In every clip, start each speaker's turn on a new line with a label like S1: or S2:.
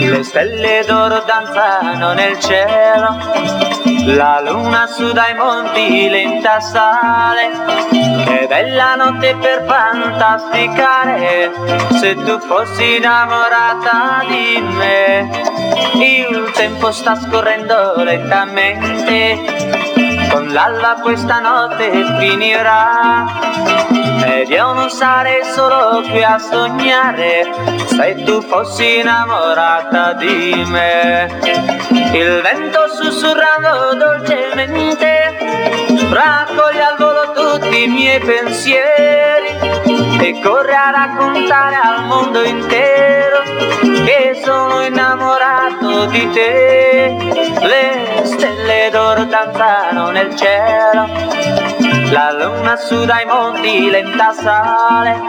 S1: Le stelle d'oro danzano nel cielo, la luna su dai monti lenta sale. Che bella notte per fantasticare, se tu fossi innamorata di me. Il tempo sta scorrendo lentamente, con l'alba questa notte finirà. Ed io non sarei solo qui a sognare, se tu fossi innamorata di me. Il vento sussurrando dolcemente raccoglie al volo tutti i miei pensieri e corre a raccontare al mondo intero che sono innamorato di te. Le stelle d'oro danzano nel cielo, la luna su dai monti lenta sale.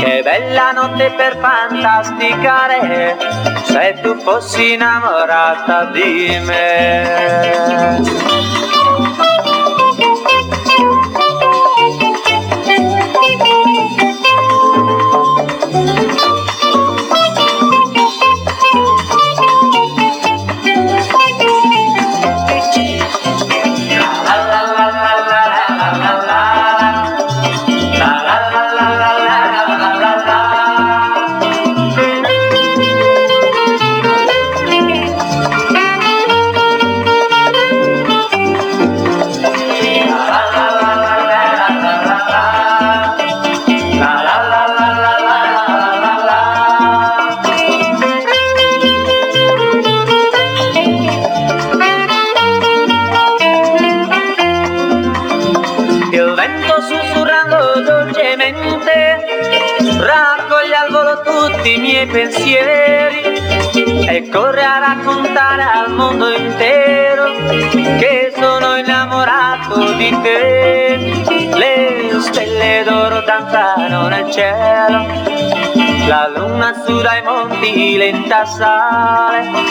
S1: Che bella notte per fantasticare, se tu fossi innamorata di me. Sussurrando dolcemente raccoglie al volo tutti i miei pensieri e corre a raccontare al mondo intero che sono innamorato di te. Le stelle d'oro danzano nel cielo, la luna su dai monti lenta sale.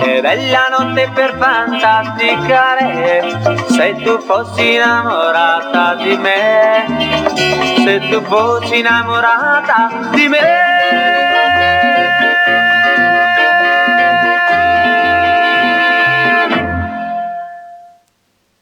S1: Che bella notte per fantasticare, se tu fossi innamorata di me, se tu fossi innamorata di me.